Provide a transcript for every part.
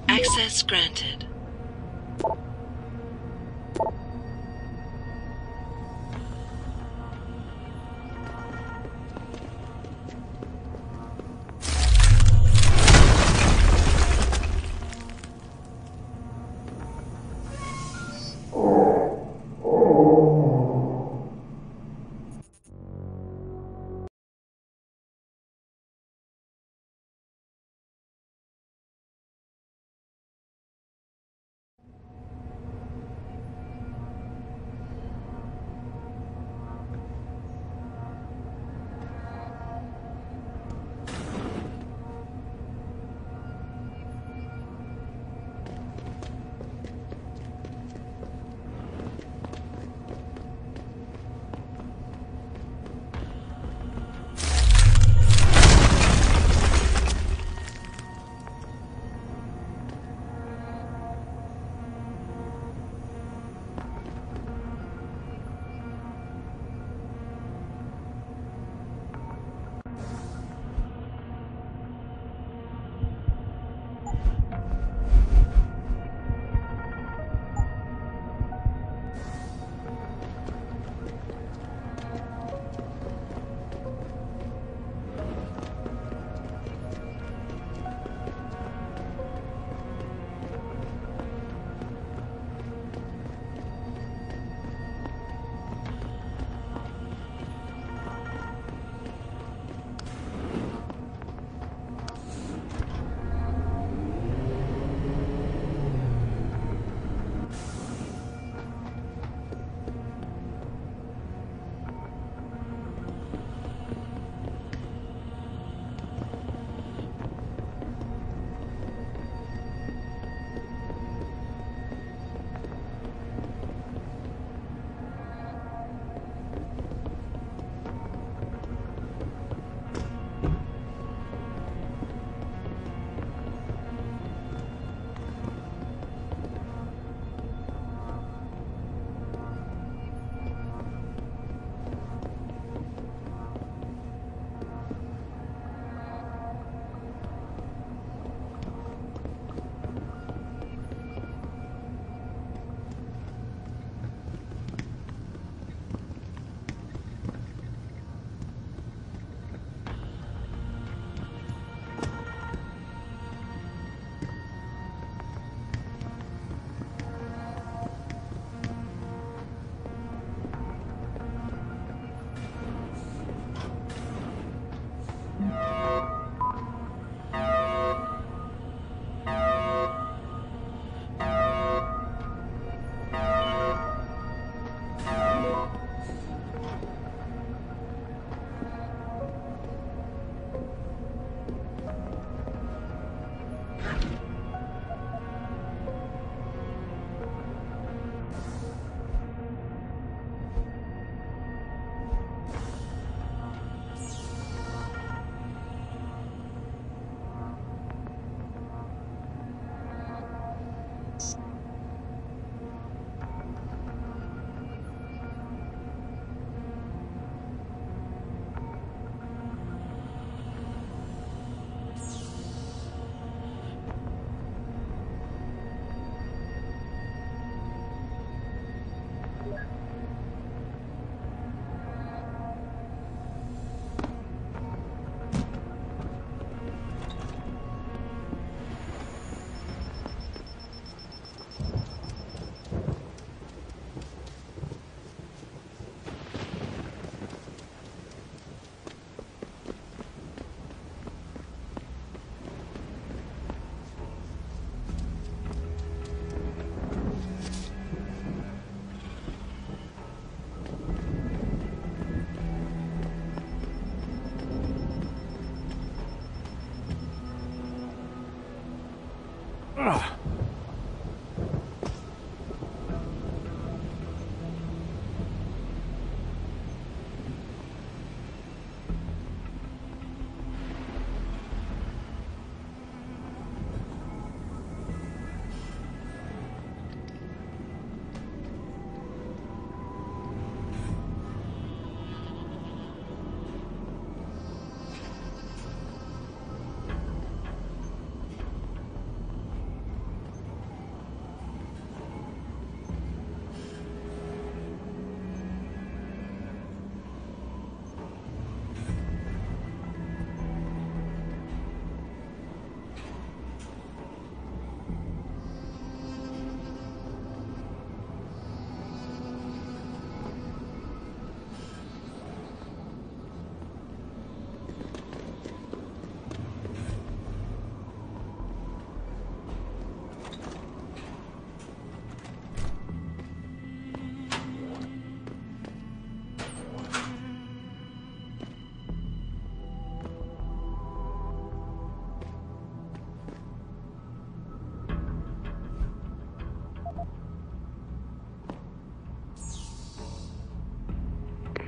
Access granted.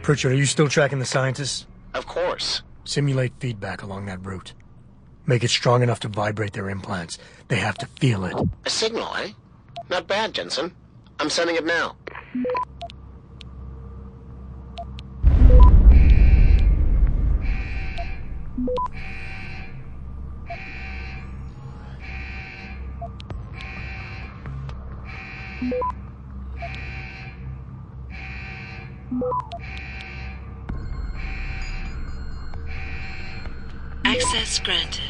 Pritchard, are you still tracking the scientists? Of course. Simulate feedback along that route. Make it strong enough to vibrate their implants. They have to feel it. A signal, eh? Not bad, Jensen. I'm sending it now. Access granted.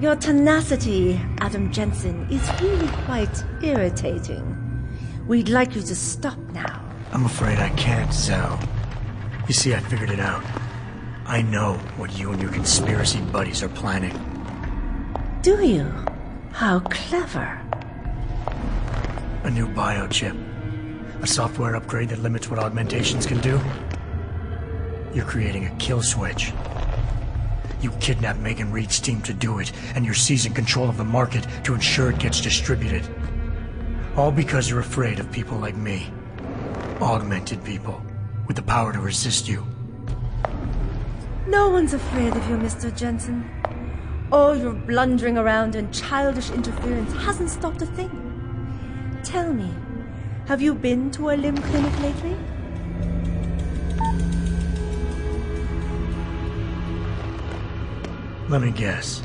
Your tenacity, Adam Jensen, is really quite irritating. We'd like you to stop now. I'm afraid I can't, Zhao. You see, I figured it out. I know what you and your conspiracy buddies are planning. Do you? How clever. A new biochip. A software upgrade that limits what augmentations can do. You're creating a kill switch. You kidnapped Megan Reed's team to do it, and you're seizing control of the market to ensure it gets distributed. All because you're afraid of people like me. Augmented people, with the power to resist you. No one's afraid of you, Mr. Jensen. All your blundering around and childish interference hasn't stopped a thing. Tell me, have you been to a limb clinic lately? Let me guess.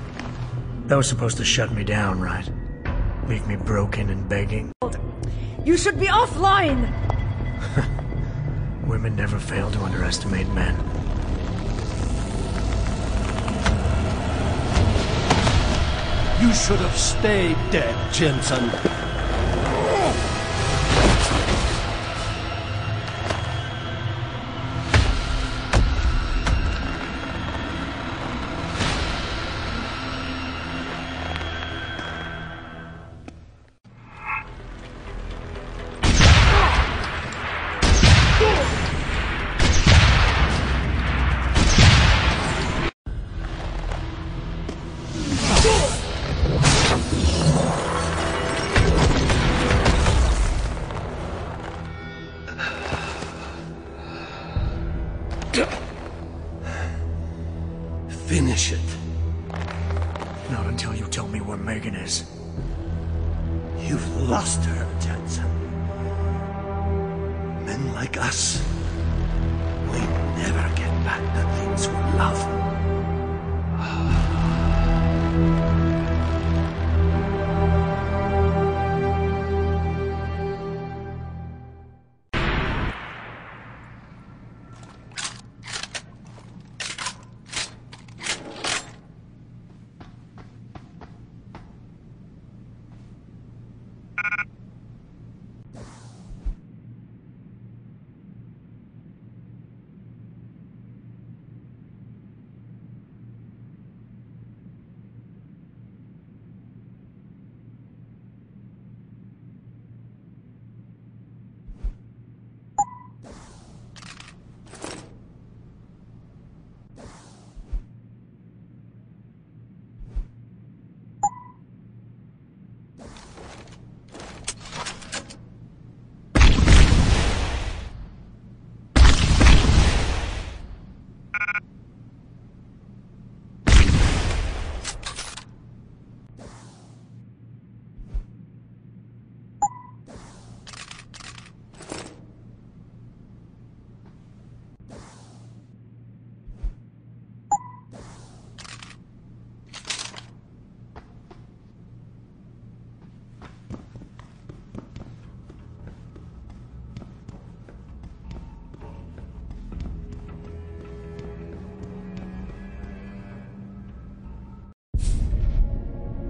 That was supposed to shut me down, right? Leave me broken and begging? You should be offline! Women never fail to underestimate men. You should have stayed dead, Jensen. Finish it. Not until you tell me where Megan is. You've lost her, Jensen. Men like us, we never get back the things we love.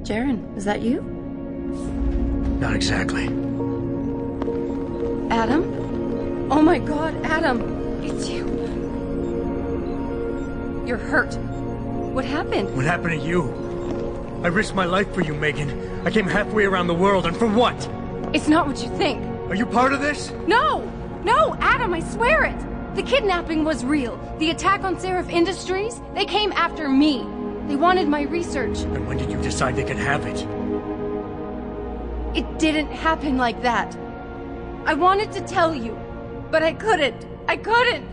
Jaren, is that you? Not exactly. Adam? Oh my god, Adam! It's you. You're hurt. What happened? What happened to you? I risked my life for you, Megan. I came halfway around the world, and for what? It's not what you think. Are you part of this? No! No, Adam, I swear it! The kidnapping was real. The attack on Seraph Industries, they came after me. They wanted my research. And when did you decide they could have it? It didn't happen like that. I wanted to tell you, but I couldn't. I couldn't!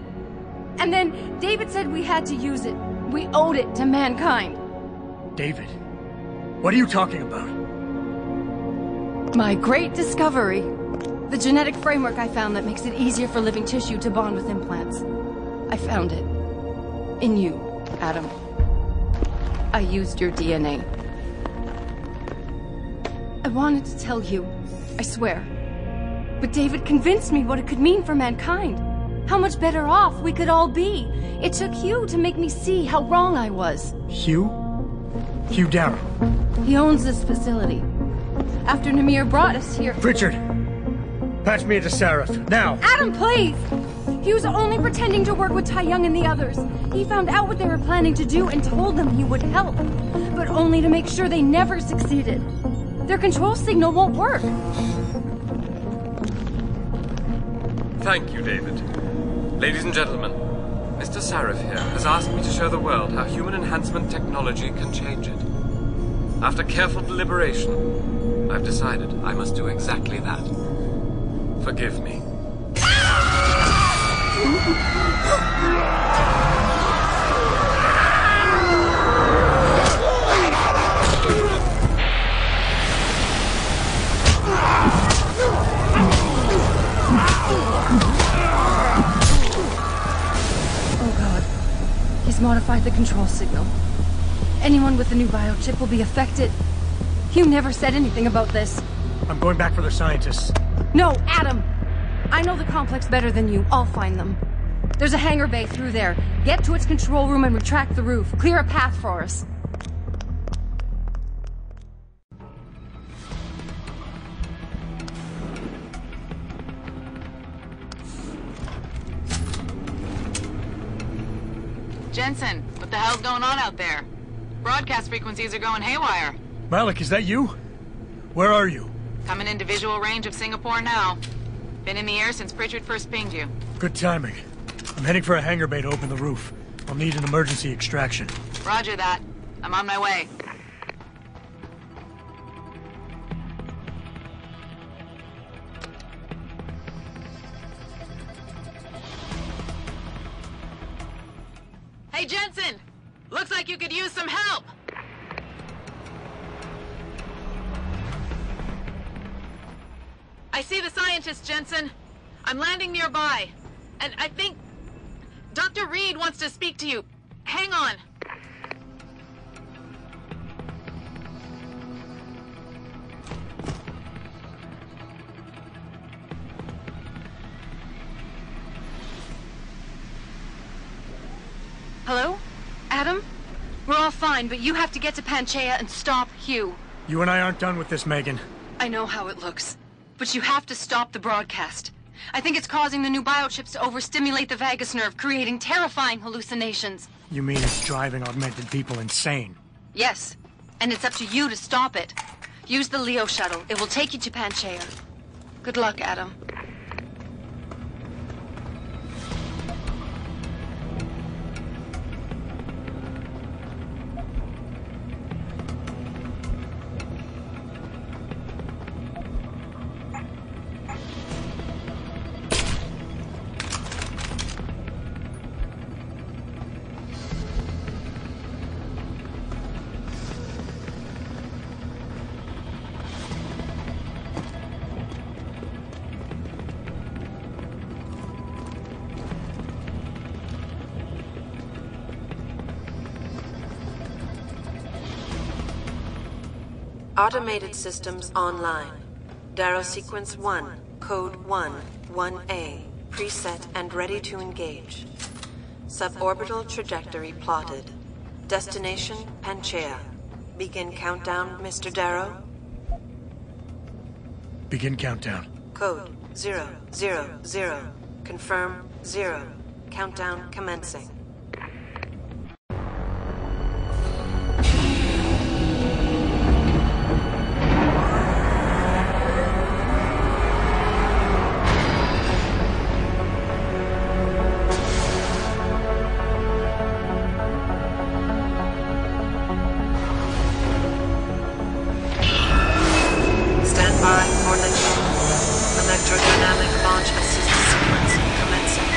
And then David said we had to use it. We owed it to mankind. David? What are you talking about? My great discovery. The genetic framework I found that makes it easier for living tissue to bond with implants. I found it. In you, Adam. I used your DNA. I wanted to tell you, I swear. But David convinced me what it could mean for mankind. How much better off we could all be. It took Hugh to make me see how wrong I was. Hugh? Hugh Darrow. He owns this facility. After Namir brought us here... Richard! Patch me into Seraph, now! Adam, please! He was only pretending to work with Tai Young and the others. He found out what they were planning to do and told them he would help. But only to make sure they never succeeded. Their control signal won't work. Thank you, David. Ladies and gentlemen, Mr. Seraph here has asked me to show the world how human enhancement technology can change it. After careful deliberation, I've decided I must do exactly that. Forgive me. Oh god. He's modified the control signal. Anyone with the new biochip will be affected. Hugh never said anything about this. I'm going back for the scientists. No, Adam! I know the complex better than you. I'll find them. There's a hangar bay through there. Get to its control room and retract the roof. Clear a path for us. Jensen, what the hell's going on out there? Broadcast frequencies are going haywire. Malik, is that you? Where are you? Coming into visual range of Singapore now. Been in the air since Pritchard first pinged you. Good timing. I'm heading for a hangar bay to open the roof. I'll need an emergency extraction. Roger that. I'm on my way. Hey, Jensen! Looks like you could use some help! I see the scientist, Jensen. I'm landing nearby. And I think... Dr. Reed wants to speak to you. Hang on. Hello? Adam? We're all fine, but you have to get to Panchaea and stop Hugh. You and I aren't done with this, Megan. I know how it looks. But you have to stop the broadcast. I think it's causing the new biochips to overstimulate the vagus nerve, creating terrifying hallucinations. You mean it's driving augmented people insane? Yes, and it's up to you to stop it. Use the Leo shuttle. It will take you to Panchaea. Good luck, Adam. Automated systems online. Darrow Sequence 1, Code 1, 1A, preset and ready to engage. Suborbital trajectory plotted. Destination, Panchaea. Begin countdown, Mr. Darrow. Begin countdown. Code 000. Confirm 0. Countdown commencing. Stand by for electrodynamic launch assist sequence commencing.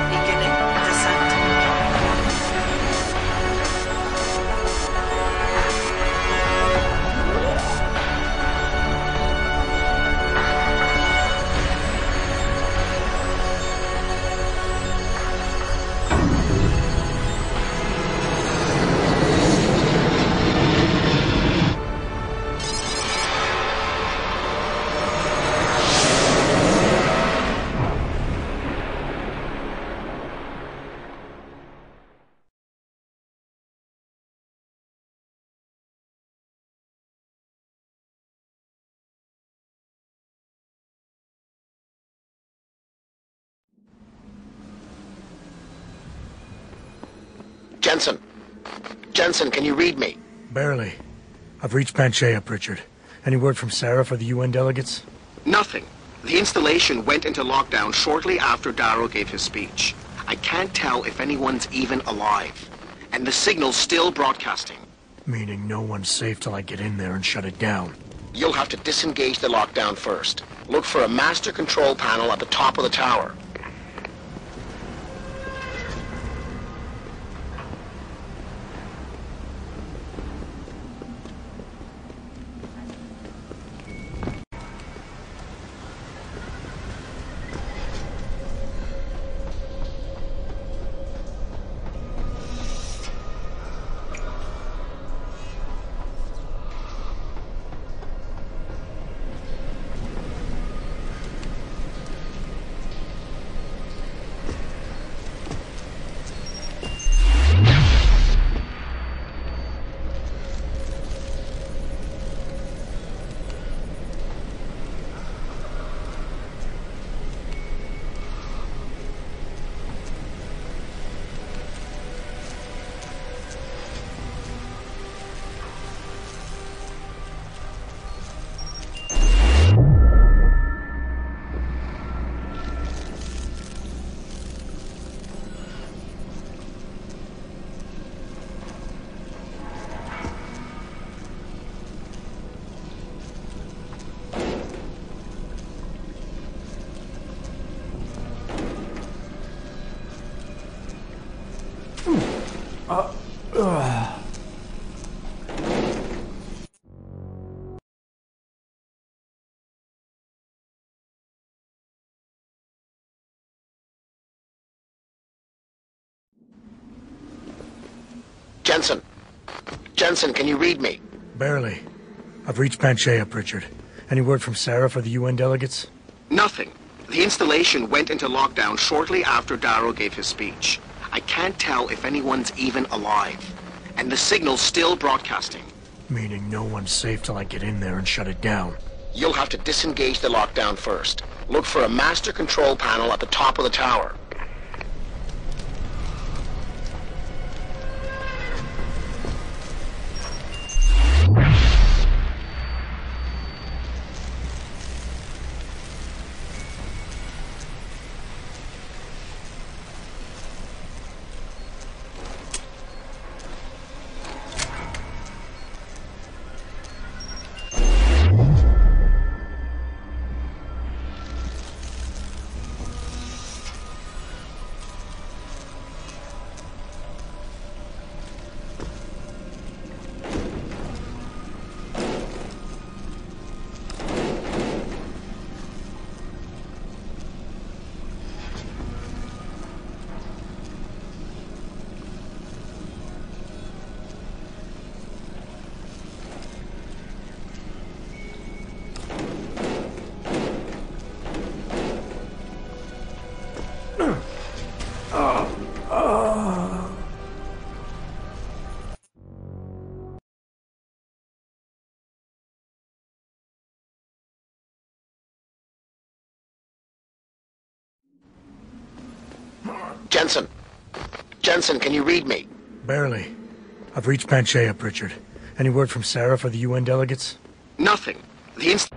Beginning descent. Jensen. Jensen, can you read me? Barely. I've reached Panchea, Pritchard. Any word from Sarah for the UN delegates? Nothing. The installation went into lockdown shortly after Darrow gave his speech. I can't tell if anyone's even alive. And the signal's still broadcasting. Meaning no one's safe till I get in there and shut it down. You'll have to disengage the lockdown first. Look for a master control panel at the top of the tower. Jensen. Jensen, can you read me? Barely. I've reached Panchea, Pritchard. Any word from Sarah for the UN delegates? Nothing. The installation went into lockdown shortly after Darrow gave his speech. I can't tell if anyone's even alive. And the signal's still broadcasting. Meaning no one's safe till I get in there and shut it down. You'll have to disengage the lockdown first. Look for a master control panel at the top of the tower. Jensen. Jensen, can you read me? Barely. I've reached Panchea, Pritchard. Any word from Sarah for the UN delegates? Nothing. The installation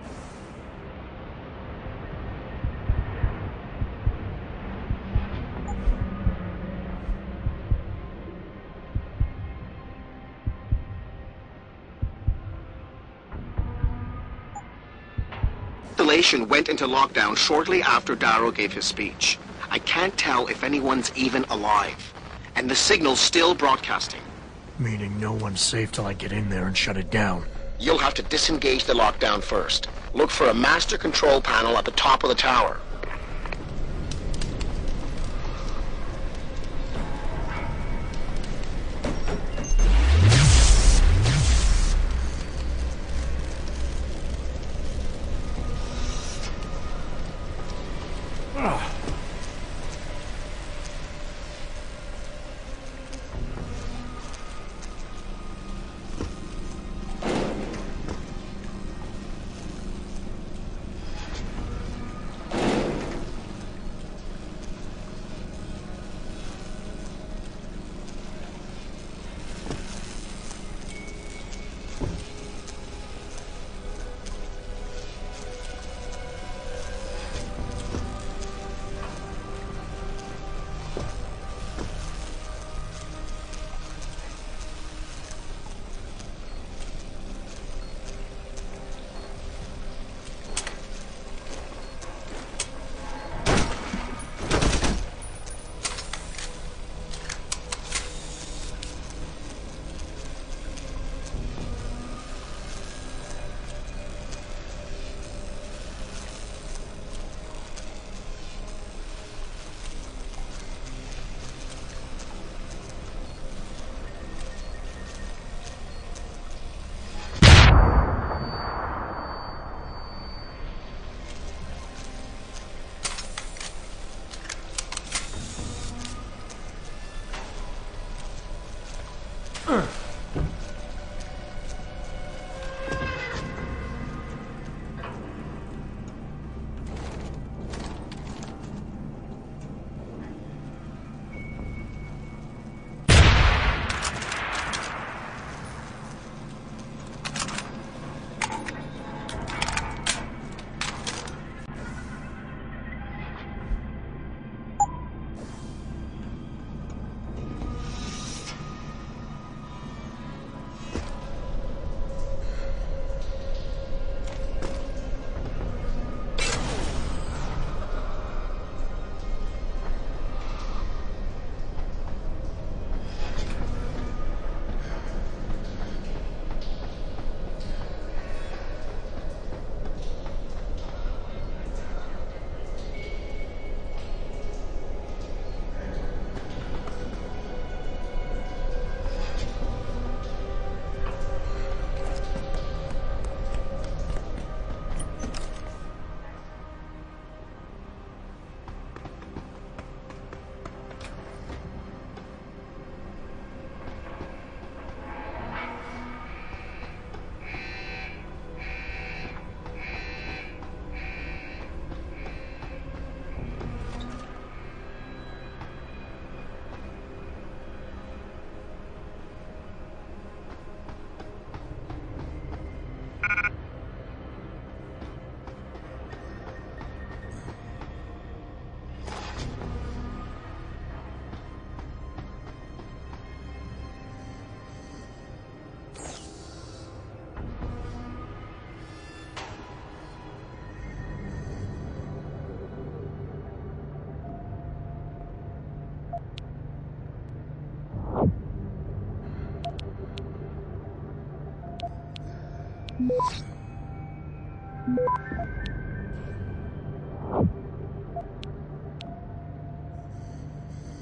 went into lockdown shortly after Darrow gave his speech. I can't tell if anyone's even alive. And the signal's still broadcasting. Meaning no one's safe till I get in there and shut it down. You'll have to disengage the lockdown first. Look for a master control panel at the top of the tower.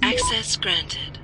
Access granted.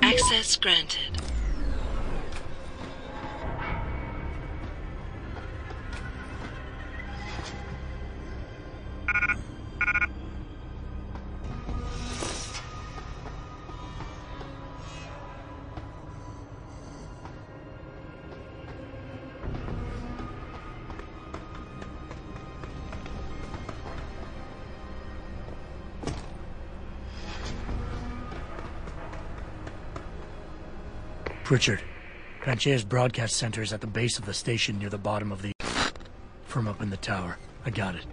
Access granted. Richard, Panchea's broadcast center is at the base of the station near the bottom of the... from up in the tower. I got it.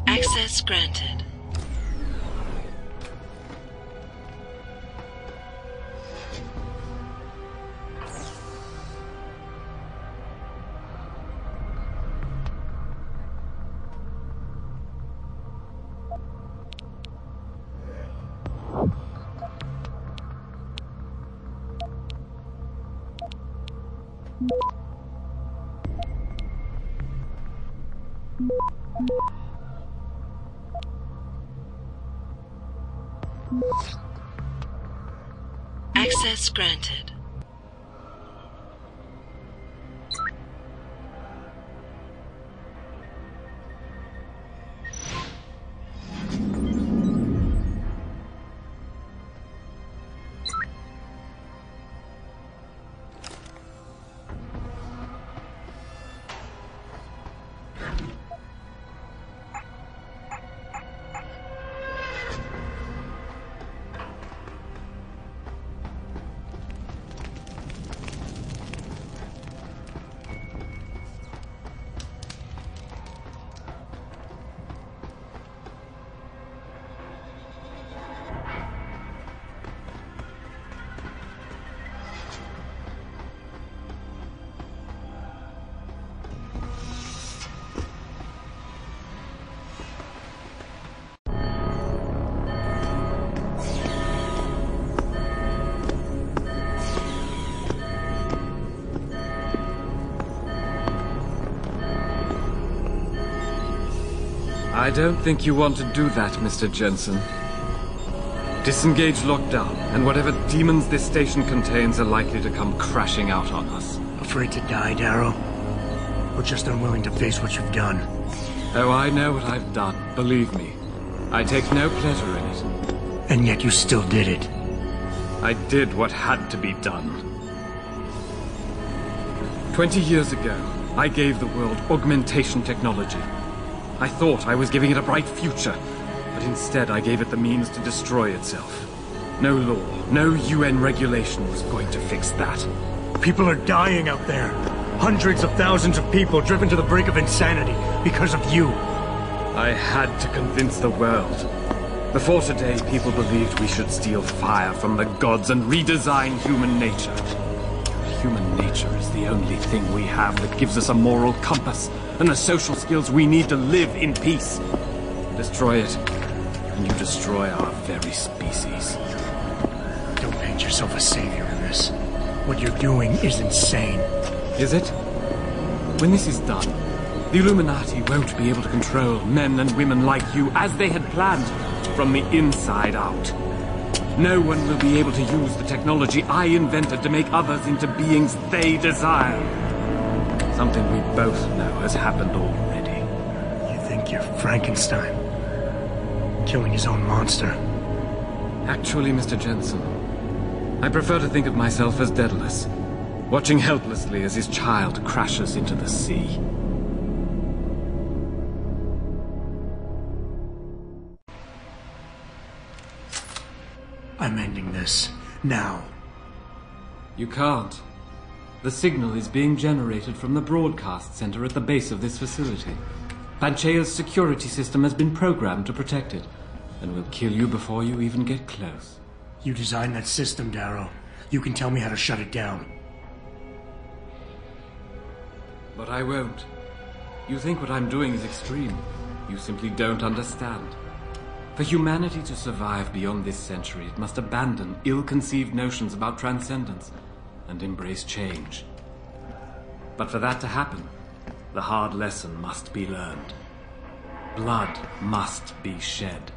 Access granted. Access granted. I don't think you want to do that, Mr. Jensen. Disengage lockdown, and whatever demons this station contains are likely to come crashing out on us. Afraid to die, Darrow? Or just unwilling to face what you've done? Oh, I know what I've done, believe me. I take no pleasure in it. And yet you still did it. I did what had to be done. 20 years ago, I gave the world augmentation technology. I thought I was giving it a bright future, but instead I gave it the means to destroy itself. No law, no UN regulation was going to fix that. People are dying out there. Hundreds of thousands of people driven to the brink of insanity because of you. I had to convince the world. Before today, people believed we should steal fire from the gods and redesign human nature. Human nature is the only thing we have that gives us a moral compass and the social skills we need to live in peace. Destroy it, and you destroy our very species. Don't paint yourself a savior in this. What you're doing is insane. Is it? When this is done, the Illuminati won't be able to control men and women like you as they had planned, from the inside out. No one will be able to use the technology I invented to make others into beings they desire. Something we both know has happened already. You think you're Frankenstein? Killing his own monster? Actually, Mr. Jensen, I prefer to think of myself as Daedalus, watching helplessly as his child crashes into the sea. I'm ending this. Now. You can't. The signal is being generated from the broadcast center at the base of this facility. Panchea's security system has been programmed to protect it, and will kill you before you even get close. You designed that system, Darrow. You can tell me how to shut it down. But I won't. You think what I'm doing is extreme. You simply don't understand. For humanity to survive beyond this century, it must abandon ill-conceived notions about transcendence and embrace change. But for that to happen, the hard lesson must be learned. Blood must be shed.